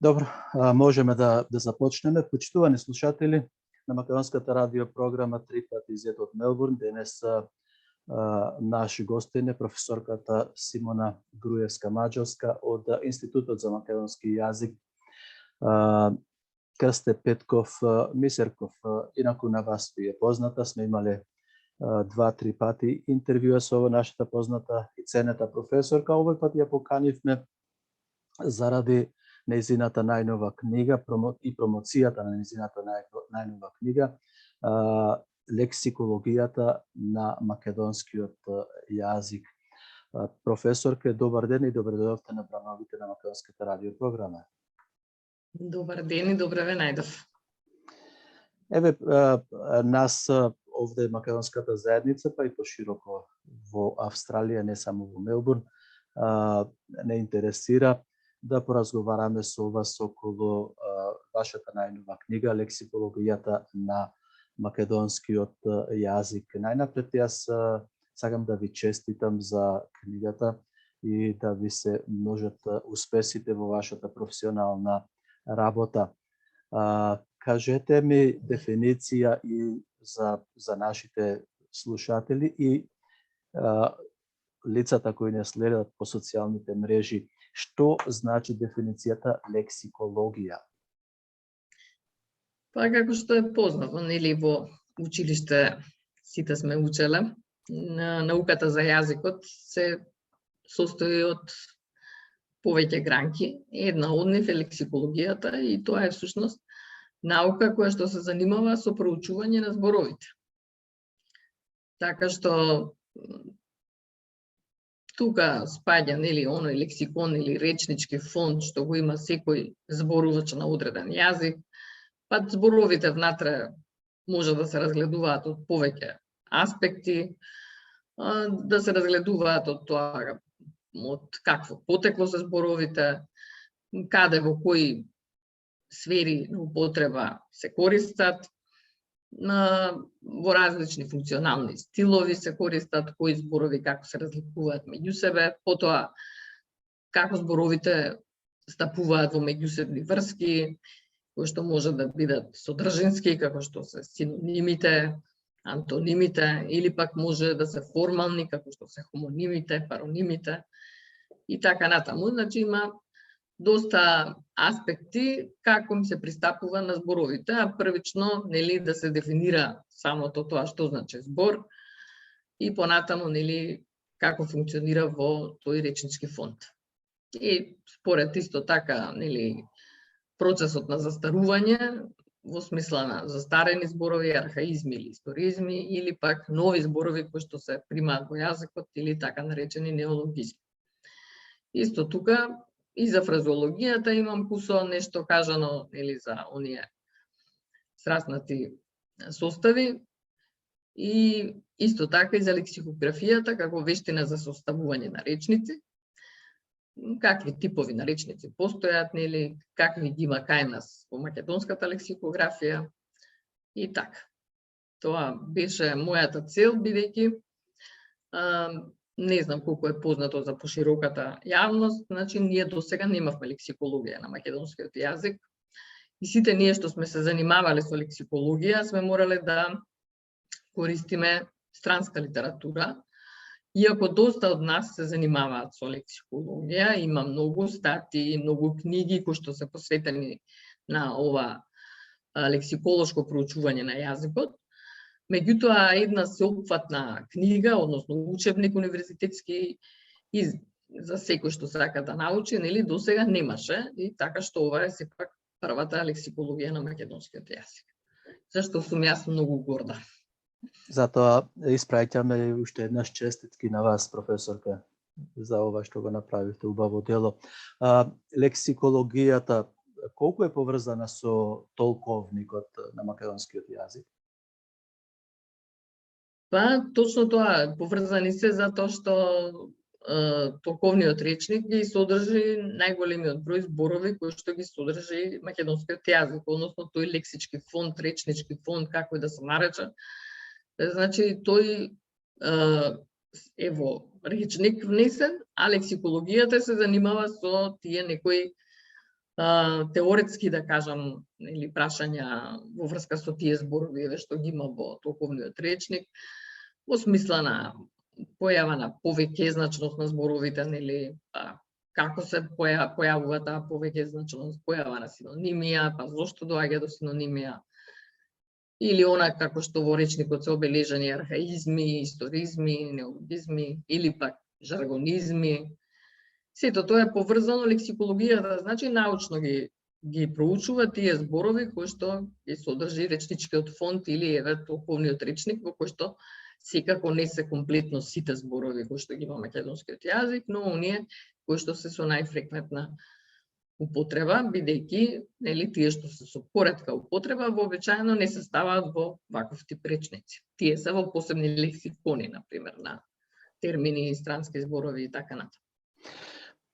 Добро, можеме да започнеме. Почитувани слушатели на Македонската радио програма Три пати изет од Мелбурн. Денес наши гостине професорката Симона Груевска-Маđовска од Институтот за македонски јазик Крсте Петков Мисерков. Инаку на вас ви е позната, сме имале 2-3 пати интервјуа со нашата позната и ценета професорка. Овој пат ја поканивме заради нејзината најнова книга и промоцијата на нејзината најнова книга Лексикологијата на македонскиот јазик. Професорке, добар ден и добре дојдовте на брановите на Македонската радио програма. Добар ден и добре ве најдов. Еве, нас овде македонската заедница, па и пошироко во Австралија, не само во Мелбурн, не интересира да поразговараме со вас околу вашата најнова книга Лексикологијата на македонскиот јазик. Најнапред јас сакам да ви честитам за книгата и да ви се множат успесите во вашата професионална работа. Кажете ми дефиниција и за нашите слушатели и лицата кои не следат по социјалните мрежи. Што значи дефиницијата лексикологија? Па како што е познато, нели во училиште сите сме учеле, науката за јазикот се состои од повеќе гранки. Една од нив е лексикологијата и тоа е всушност наука која што се занимава со проучување на зборовите. Така што тука спаѓа нели оној лексикон или речнички фонд што го има секој зборувач на одреден јазик. Па зборовите внатре може да се разгледуваат од повеќе аспекти, да се разгледуваат од тоа од какво потекло се зборовите, каде во кои сфери на употреба се користат, во различни функционални стилови се користат, кои зборови како се разликуваат меѓу себе, потоа како зборовите стапуваат во меѓусебни врски, кои што може да бидат содржински, како што се синонимите, антонимите, или пак може да се формални, како што се хомонимите, паронимите и така натаму. Значи има доста аспекти како им се пристапува на зборовите, а првично нели да се дефинира самото тоа што значи збор и понатаму нели како функционира во тој речнички фонд. И според исто така нели процесот на застарување во смисла на застарени зборови, архаизми или историзми или пак нови зборови кои што се примаат во јазикот или така наречени неологизми. Исто тука и за фразеологијата имам кусо нешто кажано или за оние сраснати состави и исто така и за лексикографијата како вештина за составување на речници, какви типови на речници постојат, нели, какви ги има кај нас во македонската лексикографија и така. Тоа беше мојата цел, бидејќи не знам колку е познато за пошироката јавност, значи ние досега немавме лексикологија на македонскиот јазик и сите ние што сме се занимавале со лексикологија сме морале да користиме странска литература. Иако доста од нас се занимаваат со лексикологија, има многу статии, многу книги кои што се посветени на ова лексиколошко проучување на јазикот. Меѓутоа, една сеопфатна книга, односно учебник универзитетски и за секој што сака да научи, нели досега немаше и така што ова е сепак првата лексикологија на македонскиот јазик. Зашто сум јас многу горда. Затоа испраќаме уште еднаш честитки на вас, професорка, за ова што го направивте, убаво дело. Лексикологијата колку е поврзана со толковникот на македонскиот јазик? Па, точно тоа, поврзани се затоа што толковниот речник ги содржи најголемиот број зборови кои што ги содржи македонскиот јазик, односно тој лексички фонд, речнички фонд, како и да се нарече. Значи, тој е во речник внесен, а лексикологијата се занимава со тие некои теоретски, да кажам, или прашања во врска со тие зборови што ги има во толковниот речник, во смисла на појава на повеќезначност на зборовите, нели, како се појавува таа повеќезначност, појава на синонимија, па зошто доаѓа до синонимија, или она како што во речникот се обележани архаизми, историзми, неологизми, или пак жаргонизми. Сето тоа е поврзано, лексикологијата, значи научно ги проучува тие зборови кои што ги содржи речничкиот фонд или еве толковниот речник, во кој што секако не се комплетно сите зборови кои што ги има македонскиот јазик, но оние кои што се со најфреквентна употреба, бидејќи нели тие што се со поретка употреба вообичаено не се ставаат во ваков тип речници. Тие се во посебни лексикони, на пример, на термини, странски зборови и така натаму.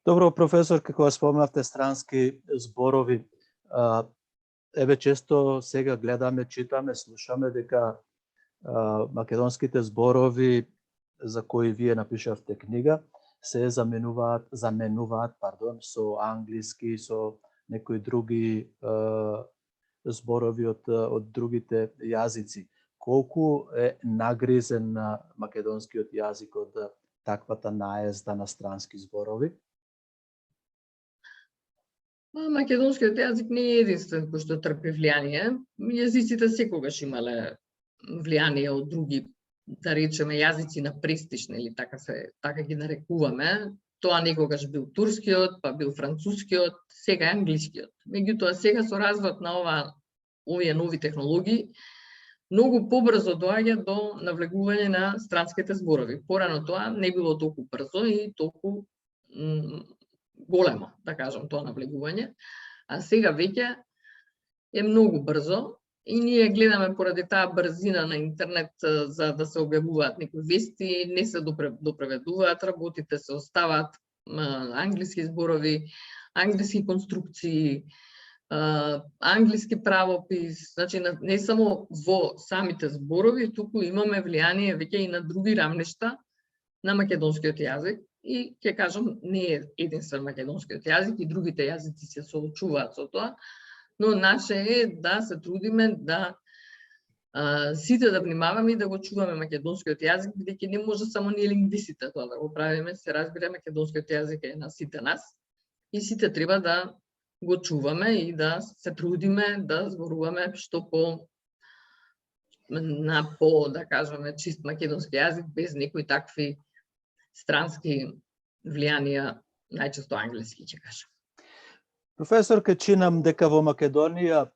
Добро, професор, како спомнавте странски зборови, еве често сега гледаме, читаме, слушаме дека македонските зборови за кои вие напишавте книга се заменуваат со англиски, со некои други зборови од другите јазици. Колку е нагризен на македонскиот јазик од таквата наезда на странски зборови? Македонскиот јазик не е единствен кој што трпи влијание. Јазиците секогаш имале влијание од други, да речеме, јазици на престиж, или така ги нарекуваме. Тоа некогаш бил турскиот, па бил францускиот, сега англискиот. Меѓутоа сега со развојот на овие нови технологии многу побрзо доаѓа до навлегување на странските зборови. Порано тоа не било толку брзо и толку големо, да кажам, тоа навлегување, а сега веќе е многу брзо и ние гледаме поради таа брзина на интернет за да се објавуваат некои вести, не се допреведуваат работите, се оставаат англиски зборови, англиски конструкции, англиски правопис, значи не само во самите зборови, туку имаме влијание веќе и на други рамништа на македонскиот јазик. И ќе кажам, не е единствен македонскиот јазик, и другите јазици се соочуваат со тоа, но наше е да се трудиме да сите да внимаваме и да го чуваме македонскиот јазик, бидејќи не може само ние лингвистите тоа да го правиме, се разбира, македонскиот јазик е на сите нас и сите треба да го чуваме и да се трудиме да зборуваме што да кажеме, чист македонски јазик, без некои такви странски влијанија, најчесто англиски, ќе кажам. Професор, ке чинам дека во Македонија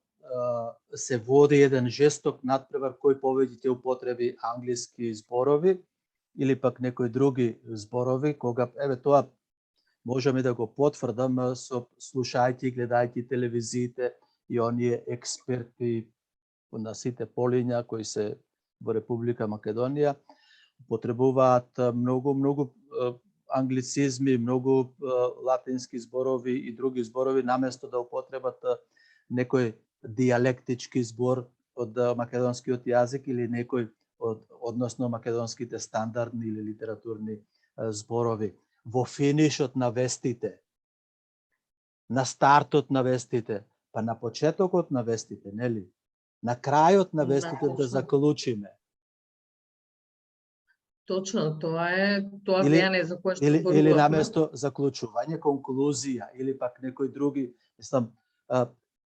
се води еден жесток натпревар кој повеќе ќе употреби англиски зборови или пак некои други зборови, кога еве тоа можеме да го потврдам со слушајќи, гледајќи телевизиите и оние експерти на сите полиња кои се во Република Македонија употребуваат многу англицизми, многу латински зборови и други зборови, наместо да употребат некој дијалектички збор од македонскиот јазик или некој односно македонските стандардни или литературни зборови. Во финишот на вестите, на стартот на вестите, па на почетокот на вестите, нели? На крајот на вестите да заклучиме. Точно, тоа влијание за кое што зборуваме. Или наместо заклучување, конклузија, или пак некои други, мислам,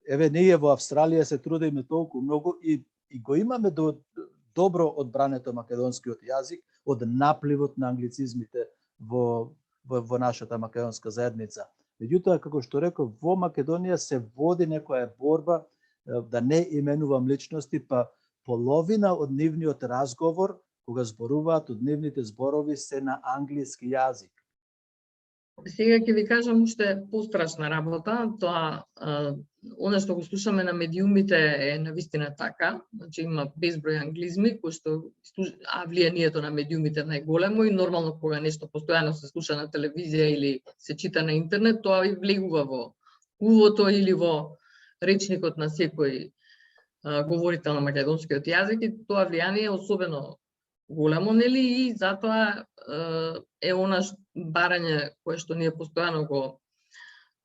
еве ние во Австралија се трудиме толку многу и го имаме добро одбрането македонскиот јазик од напливот на англицизмите во нашата македонска заедница. Меѓутоа, како што реков, во Македонија се води некоја борба, да не именувам личности, па половина од нивниот разговор, кога зборуваат, од нивните зборови се на англиски јазик. Сега ќе ви кажам уште пострашна работа, тоа она што го слушаме на медиумите е навистина така, значи има безброј англизми кои што влијанието на медиумите најголемо и нормално кога нешто постојано се слуша на телевизија или се чита на интернет, тоа и влегува во увото или во речникот на секој говорител на македонскиот јазик и тоа влијание е особено големо, нели, и затоа е она барање кое што ние постојано го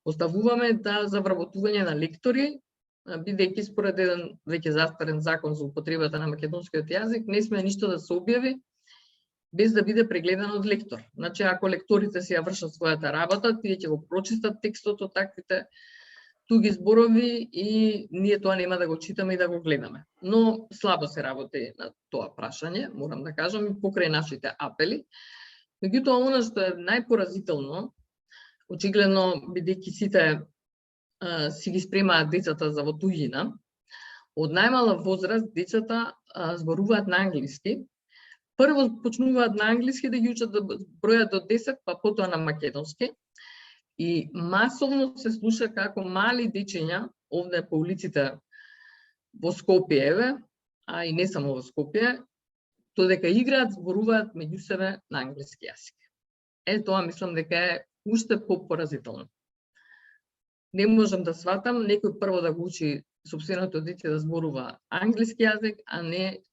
Оставуваме да за вработување на лектори, бидејќи според еден веќе застарен закон за употребата на македонскиот јазик, не сме ништо да се објави без да биде прегледан од лектор. Значи, ако лекторите си ја вршат својата работа, тие ќе го прочитат текстот од таквите туги зборови и ние тоа нема да го читаме и да го гледаме. Но слабо се работи на тоа прашање, морам да кажам, и покрај нашите апели. Меѓутоа, она што е најпоразително, очигледно, бидејќи сите си ги спремаат децата за во туѓина, од најмала возраст децата зборуваат на англиски. Прво почнуваат на англиски да ги учат да бројат до 10, па потоа на македонски. И масовно се слуша како мали дечиња овде по улиците во Скопје, а и не само во Скопје, додека играат, зборуваат меѓу себе на англиски јазик. Тоа мислам дека е уште попоразително. Не можам да сватам некој прво да го учи сопственото дете да зборува англиски јазик, а не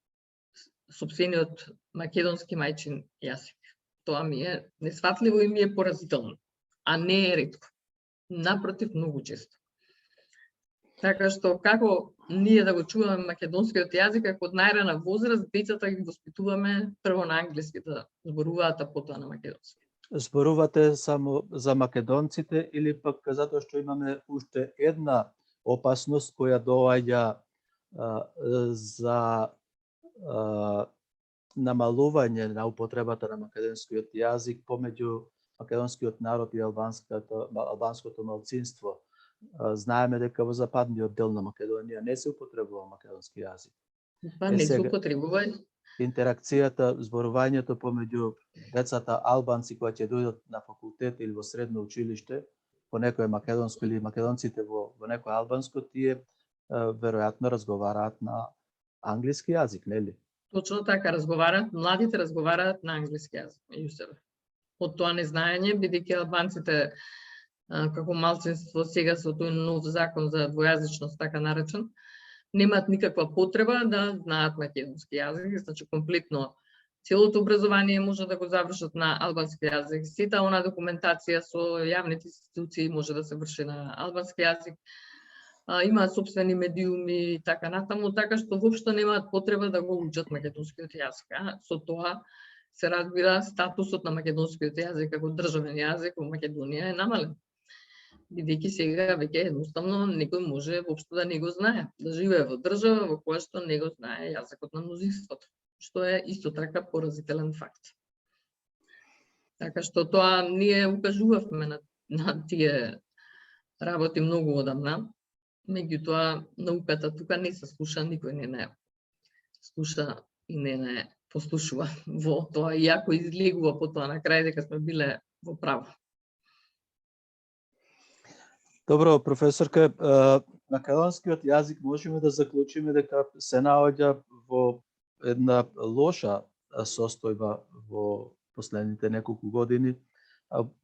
сопствениот македонски мајчин јазик. Тоа ми е несватливо и ми е поразително, а не е ретко. Напротив, многу често. Така што, како ние да го чуваме македонскиот јазик, ако од најрана возраст децата ги воспитуваме прво на англиски да зборуваат, а потоа на македонски. Зборувате само за македонците или пак затоа што имаме уште една опасност која доаѓа за намалување на употребата на македонскиот јазик помеѓу македонскиот народ и албанското малцинство. Знаеме дека во западниот дел на Македонија не се употребува македонски јазик. Па не се употребува. Интеракцијата, зборувањето помеѓу децата албанци кои ќе дојдат на факултет или во средно училиште, по некое македонско или македонците во некое албанско, тие веројатно разговараат на англиски јазик, нели? Точно така разговараат, младите разговараат на англиски јазик меѓу себе. Од тоа незнаење, бидејќи албанците како малцинство сега со тој нов закон за двојазичност, така наречен, немаат никаква потреба да знаат македонски јазик, значи комплетно целото образование може да го завршат на албански јазик, сета она документација со јавните институции може да се врши на албански јазик, имаат собствени медиуми и така натаму, така што воопшто немаат потреба да го учат македонскиот јазик. Со тоа се разбира статусот на македонскиот јазик како државен јазик во Македонија е намален. Бидејќи сега веќе едноставно некој може воопшто да не го знае, да живее во држава во која што не го знае јазикот на мнозинството, што е исто така поразителен факт. Така што тоа ние укажувавме на тие работи многу одамна, меѓутоа науката тука не се слуша, никој не слуша и не послушува во тоа, иако излегува потоа на крај дека сме биле во право. Добро, професорка, македонскиот јазик можеме да заклучиме дека се наоѓа во една лоша состојба во последните неколку години,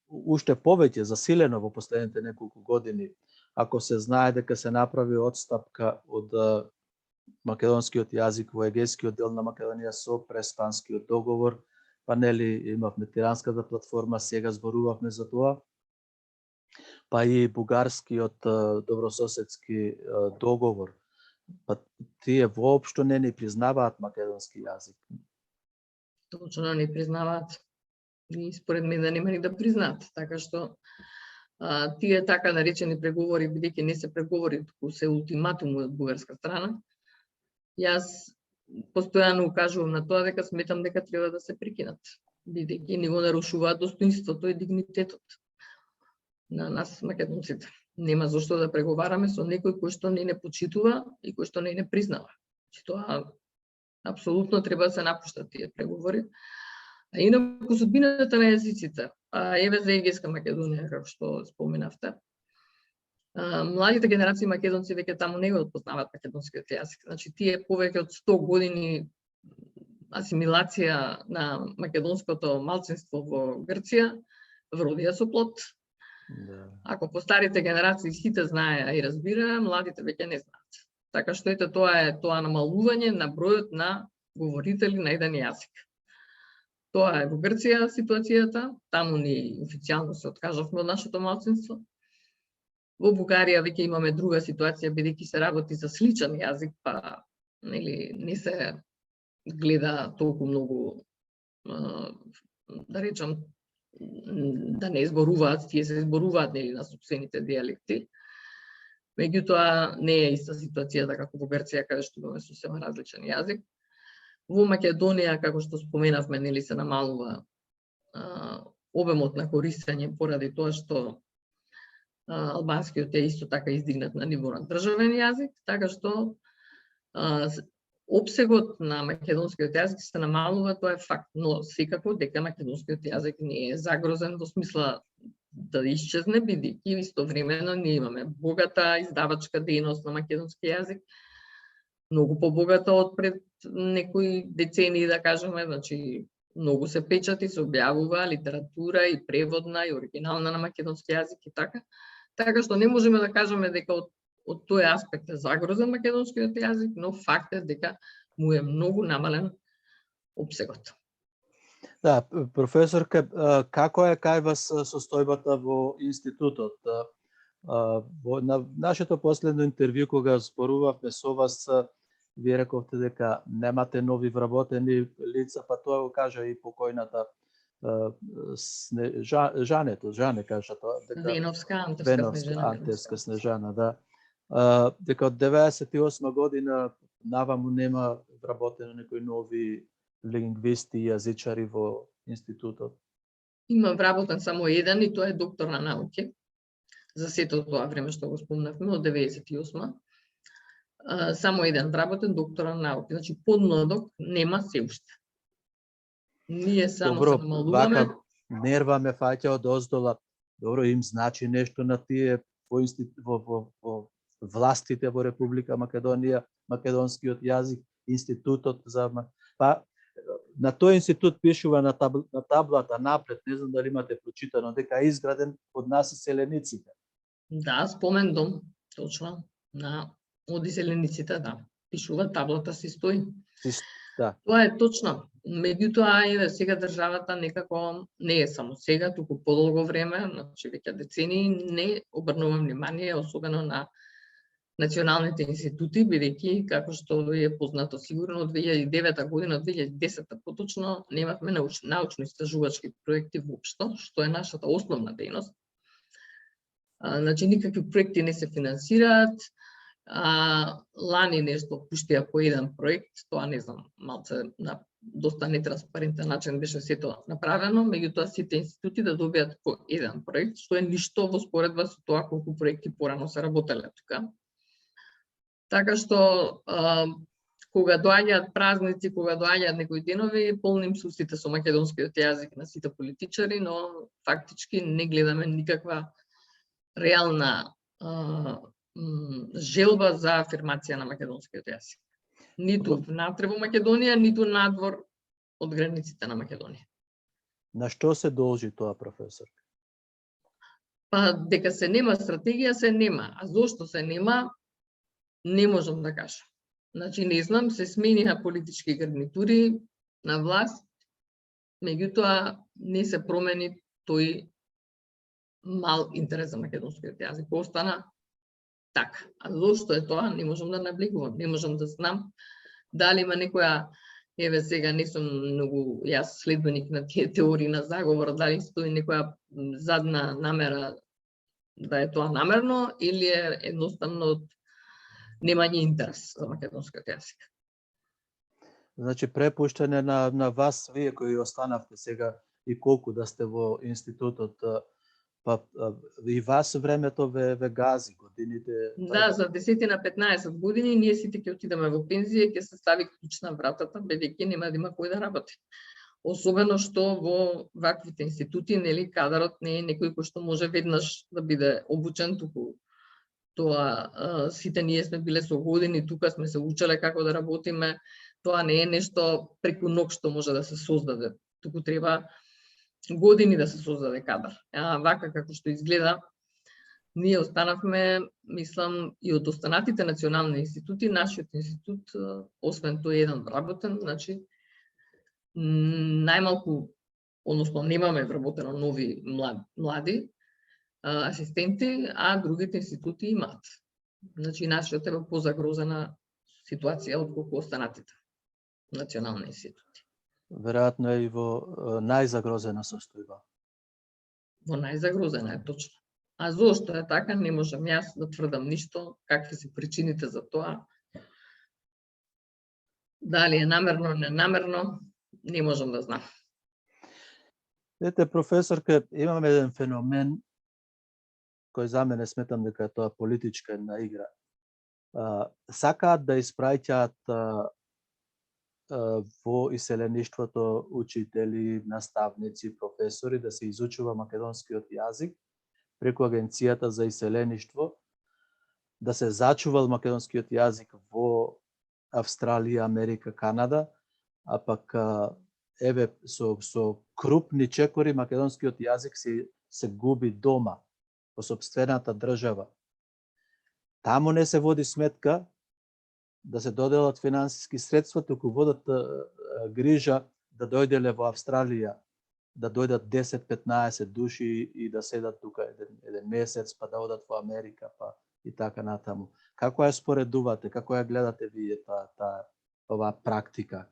уште повеќе засилено во последните неколку години, ако се знае дека се направи отстапка од македонскиот јазик во егејскиот дел на Македонија со Преспанскиот договор, па нели имавме Тиранската платформа, сега зборувавме за тоа, па и бугарскиот добрососедски договор. Па тие воопшто не ни признаваат македонски јазик. Точно не признаваат. И според мен да нема ни да признаат, така што тие така наречени преговори, бидејќи не се преговори, туку се ултиматуми од бугарска страна, јас постојано укажувам на тоа дека сметам дека треба да се прекинат, бидејќи ни го нарушуваат достоинството и дигнитетот на нас македонците. Нема зошто да преговараме со некој кој што не почитува и кој што не признава. Че тоа апсолутно треба да се напуштат тие преговори. А инаку судбината на јазиците, еве за Егејска Македонија, како што споменавте, младите генерации македонци веќе таму не го познаваат македонскиот јазик. Значи, тие повеќе од 100 години асимилација на македонското малцинство во Грција вродија со плод. Да. Ако по старите генерации сите знаеа и разбираа, младите веќе не знаат. Така што ете тоа е тоа намалување на бројот на говорители на еден јазик. Тоа е во Грција ситуацијата, таму ни официјално се откажавме од нашето малцинство. Во Бугарија веќе имаме друга ситуација, бидејќи се работи за сличен јазик, па нели не се гледа толку многу, да речам, да не зборуваат, тие се зборуваат нели на сопствените дијалекти. Меѓутоа не е иста ситуацијата како во Грција, каде што имаме сосема различен јазик. Во Македонија, како што споменавме, нели се намалува обемот на користење поради тоа што албанскиот е исто така издигнат на ниво на државен јазик, така што опсегот на македонскиот јазик се намалува, тоа е факт, но секако дека македонскиот јазик не е загрозен во смисла да исчезне, бидејќи истовремено ние имаме богата издавачка дејност на македонски јазик, многу побогата од пред некои децении, да кажеме, значи многу се печати, се објавува литература и преводна и оригинална на македонски јазик и така. Така што не можеме да кажеме дека од тој аспект е загрозен македонскиот јазик, но факт е дека му е многу намален опсегот. Да, професорка, како е кај вас состојбата во институтот? На нашето последно интервју, кога зборувавме со вас, вие рековте дека немате нови вработени лица, па тоа го кажа и покојната Жане кажа тоа. Веновска, Антевска Снежана, да. Дека од 98 година наваму нема вработено некои нови лингвисти и јазичари во институтот. Има вработен само еден и тоа е доктор на науки. За сето тоа време што го спомнавме, од 98. Само еден вработен доктор на науки. Значи, подмладок нема се уште. Ние само се намалуваме. Вака нерва ме фаќа од оздола. Добро, им значи нешто на тие во властите во Република Македонија, македонскиот јазик, институтот за... Па, на тој институт пишува на таблата напред, не знам дали имате прочитано, дека е изграден од нас иселениците. Да, спомен дом, точно, од иселениците, да. Пишува, таблата си стои. Да. Тоа е точно. Меѓутоа, еве сега државата некако не е само сега, туку подолго време, значи веќе децении, не обрнува внимание, особено на националните институти, бидејќи, како што ви е познато сигурно, од 2009 година, 2010 поточно, немавме научно-истражувачки проекти воопшто, што е нашата основна дејност. Значи, никакви проекти не се финансираат. Лани нешто пуштија по еден проект, тоа не знам, малце на доста нетранспарентен начин беше сето направено, меѓутоа сите институти да добијат по еден проект, што е ништо во споредба со тоа колку проекти порано се работеле тука. Така што, кога доаѓаат празници, кога доаѓаат некои денови, полним се устите со македонскиот јазик на сите политичари, но фактички не гледаме никаква реална желба за афирмација на македонскиот јазик. Ниту внатре во Македонија, ниту надвор од границите на Македонија. На што се должи тоа, професор? Па, дека се нема стратегија, се нема. А зошто се нема, не можам да кажам. Значи, не знам, се смениха политички гарнитури на власт, меѓутоа не се промени тој мал интерес за македонскиот јазик. Остана така. А зошто е тоа, не можам да наблегувам, не можам да знам дали има некоја, еве сега не сум многу јас следбеник на тие теории на заговор, дали стои некоја задна намера да е тоа намерно или е едноставно од немање интерес за македонскиот јазик. Значи, препуштане на вас, вие кои останавте сега и колку да сте во институтот, па и вас времето ве гази, годините... Да, за 10 на 15 години ние сите ќе отидеме во пензија, ќе се стави клучна на вратата, бидејќи нема да има кој да работи. Особено што во ваквите институти, нели, кадарот не е некој кој што може веднаш да биде обучен, туку тоа сите ние сме биле со години, тука сме се учеле како да работиме, тоа не е нешто преку ног што може да се создаде, туку треба години да се создаде кадар. Вака како што изгледа, ние останавме, мислам, и од останатите национални институти, нашиот институт, освен тој еден вработен, значи, најмалку, односно немаме вработено нови млади, асистенти, а другите институти имаат. Значи, нашиот е во позагрозена ситуација отколку останатите национални институти. Веројатно е и во најзагрозена состојба. Во најзагрозена е точно. А зошто е така, не можам јас да тврдам ништо, какви се причините за тоа. Дали е намерно, ненамерно, не можам да знам. Ете, професорке, имаме еден феномен кој за мене сметам дека е тоа политичка една игра. Сакаат да испраќаат во иселеништвото учители, наставници, професори да се изучува македонскиот јазик преку Агенцијата за иселеништво, да се зачувал македонскиот јазик во Австралија, Америка, Канада, а пак еве со крупни чекори македонскиот јазик се губи дома, во сопствената држава. Таму не се води сметка да се доделат финансиски средства, туку водат грижа да дојделе во Австралија, да дојдат 10-15 души и да седат тука еден месец, па да одат во Америка, па и така натаму. Како ја споредувате, како ја гледате вие оваа практика?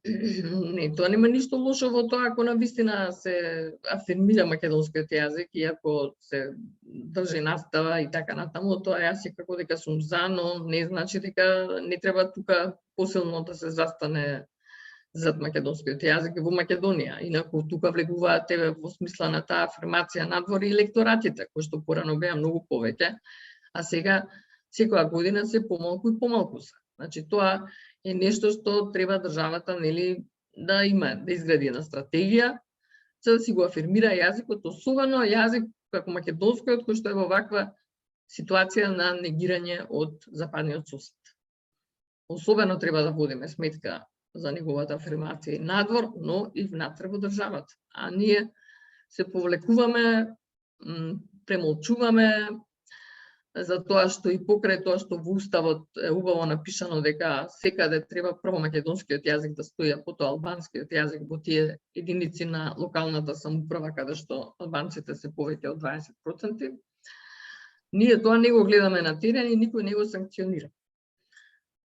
Не, тоа нема ништо лошо во тоа ако навистина се афирмира македонскиот јазик и ако се држи настава и така натаму, тоа јас секако дека сум за, но не значи дека не треба тука посилно да се застане зад македонскиот јазик во Македонија. Инаку тука влегуваат во смисла на таа афирмација надвор и електоратите, кои што порано беа многу повеќе, а сега секоја година се помалку и помалку се. Значи тоа е нешто што треба државата, нели, да има, да изгради една стратегија за да си го афирмира јазикот, особено јазик како македонскиот кој што е во ваква ситуација на негирање од западниот сосед. Особено треба да водиме сметка за неговата афирмација и надвор, но и внатре во државата. А ние се повлекуваме, премолчуваме, за тоа што и покрај тоа што во Уставот е убаво напишано дека секаде треба прво македонскиот јазик да стои, а потоа албанскиот јазик во тие единици на локалната самоуправа каде што албанците се повеќе од 20%. Ние тоа не го гледаме на терен и никој не го санкционира.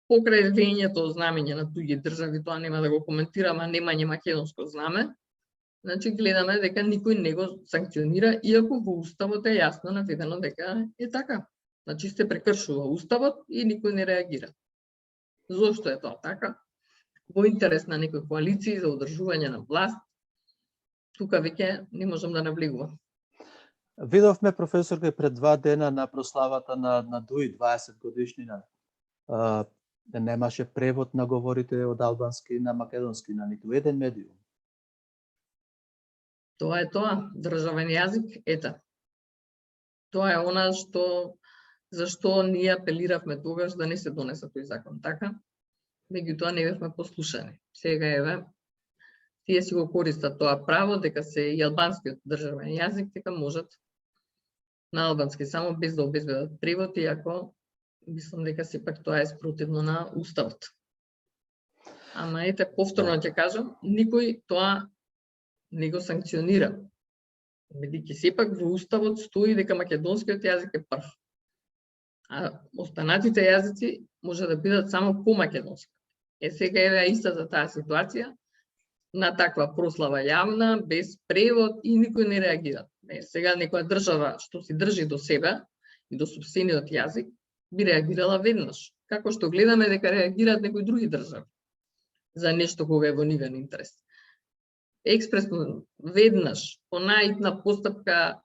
Покрај вењето знамење на туѓи држави, тоа нема да го коментирам, а немање македонско знаме, значи гледаме дека никој не го санкционира, иако во Уставот е јасно наведено дека е така. Значи се прекршува Уставот и никој не реагира. Зошто е тоа така? Во интерес на некои коалиции за одржување на власт, тука веќе не можам да навлегувам. Видовме, професорке, пред 2 дена на прославата на ДУИ 20 годишнина. Немаше превод на говорите од албански на македонски на ниту еден медиум. Тоа е тоа, државен јазик, ета. Тоа е она зашто ние апелиравме тогаш да не се донесе тој закон, така? Меѓутоа не бевме послушани. Сега еве, тие си го користат тоа право дека се и албанскиот државен јазик, дека можат на албански само без да обезбедат превод, иако мислам дека сепак тоа е спротивно на Уставот. Ама ете, повторно ќе кажам, никој тоа не го санкционира. Бидејќи сепак во Уставот стои дека македонскиот јазик е прв. А останатите јазици може да бидат само по македонски. Сега еве истата таа ситуација на таква прослава јавна, без превод и никој не реагира. Сега некоја држава што си држи до себе и до сопствениот јазик би реагирала веднаш. Како што гледаме дека реагираат некои други држави за нешто кога е во нивен интерес. Експресно, веднаш, по најитна постапка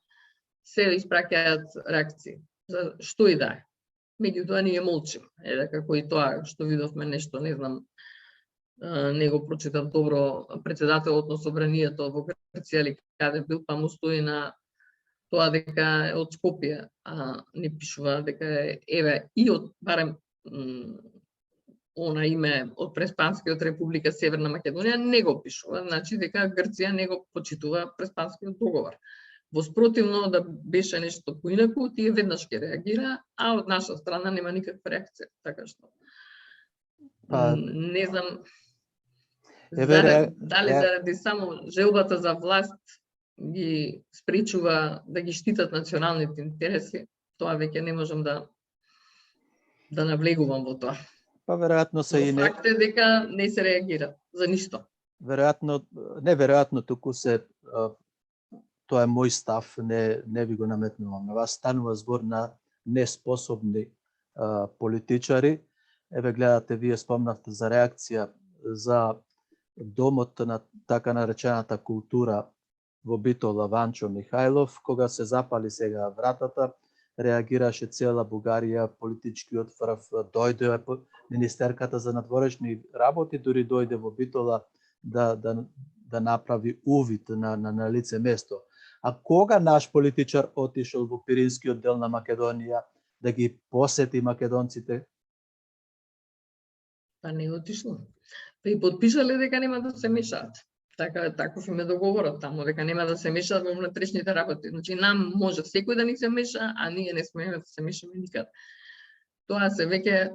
се испраќаат реакции, за што и да е. Меѓутоа ние молчиме. Како и тоа што видовме нешто, не знам, не го прочитав добро, председателот на собранието во Грција или каде бил, па му стои на тоа дека е од Скопје, а не пишува дека е, еве, и од, барем, она име од Преспанскиот Република Северна Македонија не го пишува, значи дека Грција не го почитува Преспанскиот договор. Воспротивно да беше нешто поинаку, тие веднаш ќе реагира, а од наша страна нема никаква реакција, така што не знам дали заради само желбата за власт ги спречува да ги штитат националните интереси, тоа веќе не можам да навлегувам во тоа. Па веројатно се Но и не факт е дека не се реагира за ништо. веројатно неверојатно туку се тоа е мој став, не ви го наметнувам на вас, станува збор на неспособни политичари. Еве гледате, вие спомнавте за реакција за домот на така наречената култура во Битола Ванчо Михајлов, кога се запали сега вратата, реагираше цела Бугарија, политичкиот врв, дојде министерката за надворешни работи, дури дојде во Битола да направи увид на лице место. А кога наш политичар отишол во Пиринскиот дел на Македонија да ги посети македонците? Па не отишло. Па и подпишале дека нема да се мешаат. Таков им е договорот таму, дека нема да се мешаат во внатрешните работи. Значи, нам може секој да ни се меша, а ние не смееме да се мешаме никад. Тоа се веќе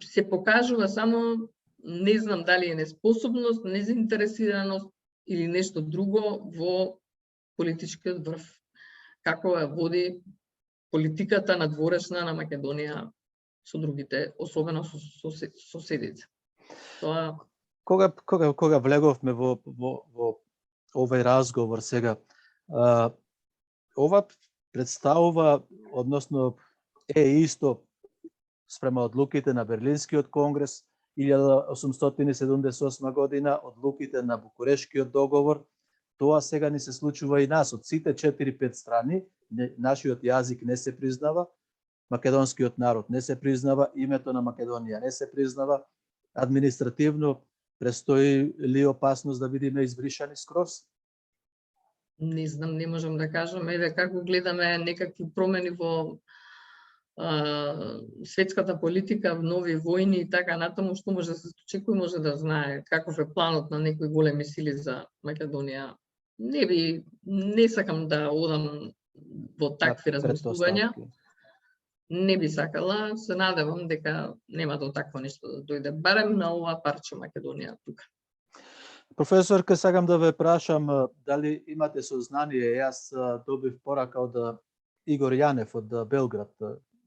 се покажува само, не знам дали е неспособност, незаинтересираност или нешто друго во политичкиот врв. Како ја води политиката надворешна на Македонија со другите, особено со соседите. Тоа Кога влеговме во овој разговор сега, ова представува, односно е исто спрема одлуките на Берлинскиот конгрес 1878 година, одлуките на Букурешкиот договор. Тоа сега ни се случува и нас. Од сите 4-5 страни, нашиот јазик не се признава, македонскиот народ не се признава, името на Македонија не се признава, административно престои ли опасност да бидеме избришани скроз? Не знам, не можам да кажам. Еве како гледаме некакви промени во светската политика, нови војни и така натаму, што може да се случи, кој може да знае каков е планот на некои големи сили за Македонија. Не сакам да одам во такви размислувања. Не би сакала, се надевам дека нема до такво нешто да дојде, барем на ова парче Македонија тука. Професорка, сакам да ве прашам дали имате сознание, јас добив порака од Игор Јанев од Белград,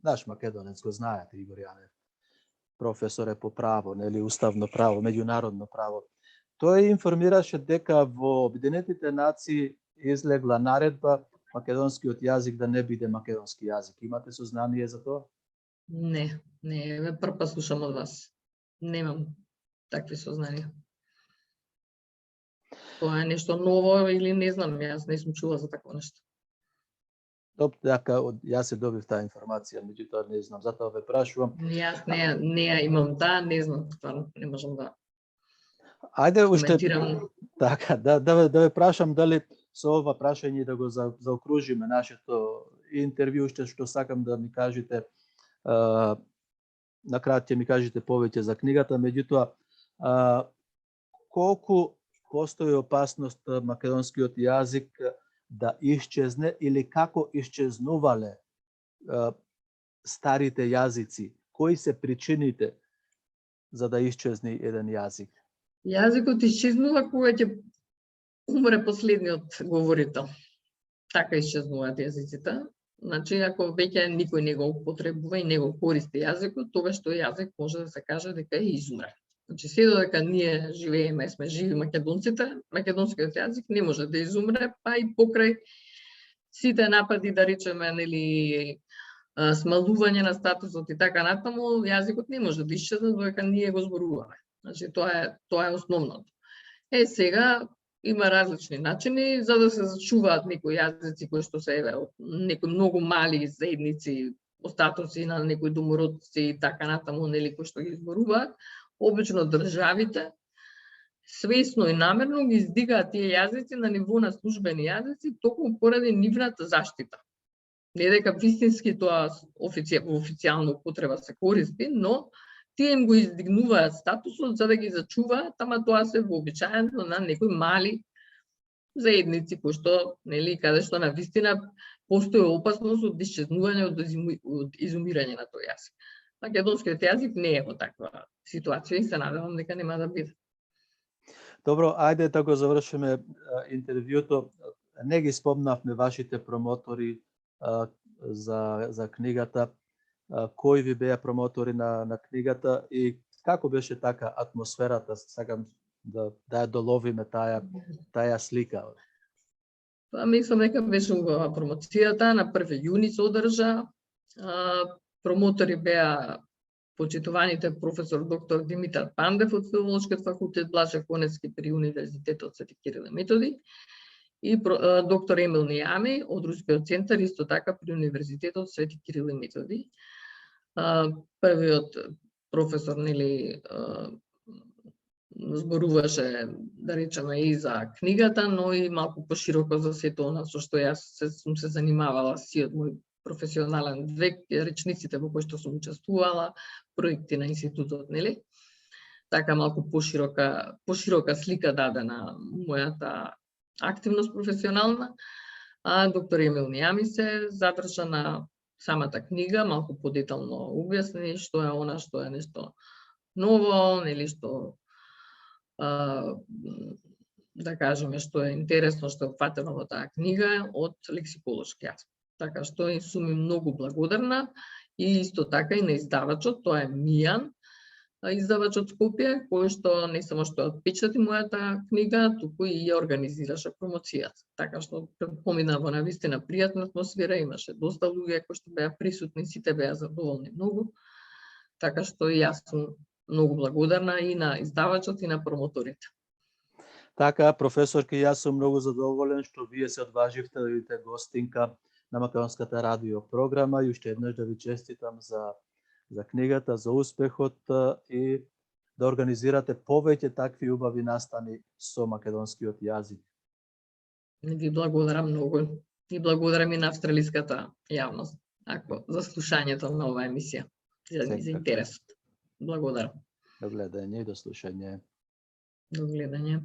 наш македонец, го знаете Игор Јанев, професор е по право, нели уставно право, меѓународно право. Тој информираше дека во Обединетите нации излегла наредба македонскиот јазик да не биде македонски јазик. Имате сознание за тоа? Не, прв пат слушам од вас. Немам такви сознанија. Тоа е нешто ново или не знам, јас не сум чула за такво нешто. Дека јас се добив таа информација, меѓутоа не знам, затоа ве прашувам. Јас не ја имам таа, не знам, стварно не можам да. Ајде уште така, да ве прашам дали со ова прашање да го заокружиме нашето интервју, што сакам да ми кажете, на крај ќе ми кажете повеќе за книгата, меѓутоа колку постои опасност македонскиот јазик да исчезне или како исчезнувале старите јазици? Кои се причините за да исчезне еден јазик? Јазикот исчезнува кога ќе умре последниот говорител. Така исчезнуваат јазиците. Значи, ако веќе никој не го употребува и не го користи јазикот, тогаш тој јазик може да се каже дека е изумрел. Значи, се додека ние живееме, сме живи македонците, македонскиот јазик не може да изумре, па и покрај сите напади, да речеме, нели, смалување на статусот и така натаму, јазикот не може да исчезне додека ние го зборуваме. Значи, тоа е основното. Сега има различни начини за да се зачуваат некои јазици кои што се некои многу мали заедници, остатоци на некои домородци и така натаму, нели, кои што ги зборуваат. Обично државите свесно и намерно ги издигаат тие јазици на ниво на службени јазици токму поради нивната заштита. Не дека вистински тоа официјална употреба се користи, но тие им го издигнуваат статусот за да ги зачуваат, ама тоа се вообичаено на некои мали заедници кои што, нели, каде што на вистина постои опасност од исчезнување, од изумирање на тој јазик. Македонскиот јазик не е во таква ситуација и се надевам дека нема да биде. Добро, ајде да го завршиме интервјуто. Не ги спомнавме вашите промотори за книгата. Кои ви беа промотори на книгата и како беше така атмосферата? Сакам да ја доловиме таа слика. Па мислам дека беше убава промоцијата, на 1 јуни се одржа. Промотори беа почитуваните професор доктор Димитар Пандев од Филолошкиот факултет Блаже Коневски при Универзитетот Свети Кирил и Методи и доктор Емил Нијами од Рускиот центар исто така при Универзитетот Свети Кирил и Методи. Првиот професор зборуваше, да речеме, и за книгата, но и малку пошироко за сето она со што јас сум се занимавала сиот мој професионален век, речниците во кои што сум учествувала, проекти на институтот, нели? Така малку поширока слика даде на мојата активност професионална, а доктор Емил Нијами се задржа на самата книга, малку подетално објасни што е она што е нешто ново, нели, што да кажеме што е интересно, што е опфатено во таа книга од лексиколошки аспект. Така што сум и многу благодарна и исто така и на издавачот, тоа е Мијан, издавач од Скопје, кој што не само што отпечати мојата книга, туку и ја организираше промоцијата. Така што помина во навистина пријатна атмосфера, имаше доста луѓе кои што беа присутни, сите беа задоволни многу. Така што и јас сум многу благодарна и на издавачот и на промоторите. Така, професорки, јас сум многу задоволен што вие се одваживте да бидете гостинка на Македонската радио програма и уште еднаш да ви честитам за книгата, за успехот и да организирате повеќе такви убави настани со македонскиот јазик. Ви благодарам многу и благодарам и на австралиската јавност за слушањето на оваа емисија, за интересот. Благодарам. До гледање и до слушање. До гледање.